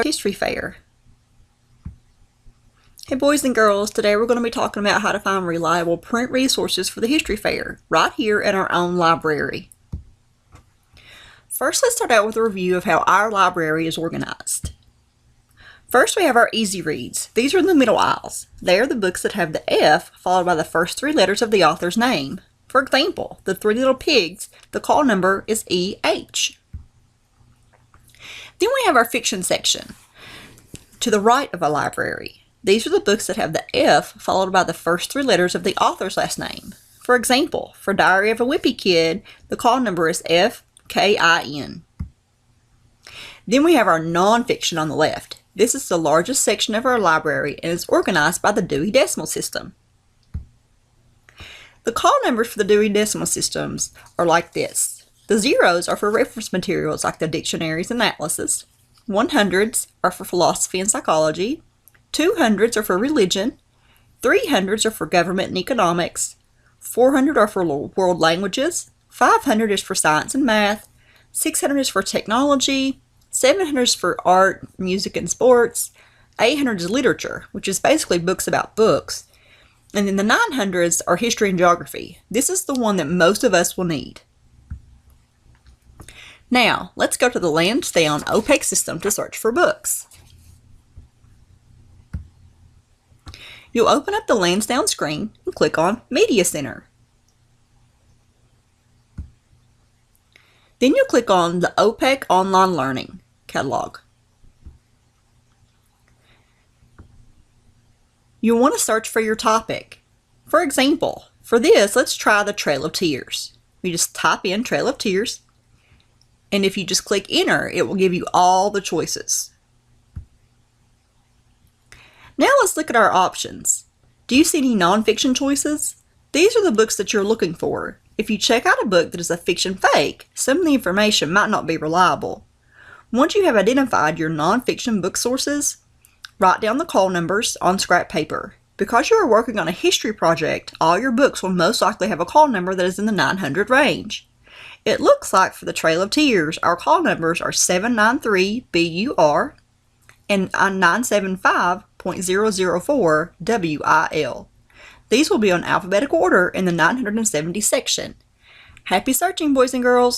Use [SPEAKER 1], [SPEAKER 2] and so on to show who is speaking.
[SPEAKER 1] history fair. Hey boys and girls, today we're going to be talking about how to find reliable print resources for the history fair, right here in our own library. First, let's start out with a review of how our library is organized. First, we have our easy reads. These are in the middle aisles. They are the books that have the F followed by the first three letters of the author's name. For example, The Three Little Pigs, the call number is EH. Then we have our fiction section. To the right of our library, these are the books that have the F followed by the first three letters of the author's last name. For example, for Diary of a Wimpy Kid, the call number is FKIN. Then we have our nonfiction on the left. This is the largest section of our library and is organized by the Dewey Decimal System. The call numbers for the Dewey Decimal Systems are like this. The zeros are for reference materials like the dictionaries and atlases. 100s are for philosophy and psychology. 200s are for religion. 300s are for government and economics. 400 are for world languages. 500 is for science and math. 600 is for technology. 700 is for art, music, and sports. 800 is literature, which is basically books about books. And then the 900s are history and geography. This is the one that most of us will need. Now, let's go to the Lansdowne opaque system to search for books. You'll open up the Lansdowne screen and click on Media Center. Then you'll click on the Opaque Online Learning catalog. You'll want to search for your topic. For example, for this, let's try the Trail of Tears. You just type in Trail of Tears, and if you just click Enter, it will give you all the choices. Now let's look at our options. Do you see any nonfiction choices? These are the books that you're looking for. If you check out a book that is a fiction fake, some of the information might not be reliable. Once you have identified your nonfiction book sources, write down the call numbers on scrap paper. Because you are working on a history project, all your books will most likely have a call number that is in the 900 range. It looks like for the Trail of Tears, our call numbers are 793BUR and 975.004WIL. These will be on alphabetical order in the 970 section. Happy searching, boys and girls!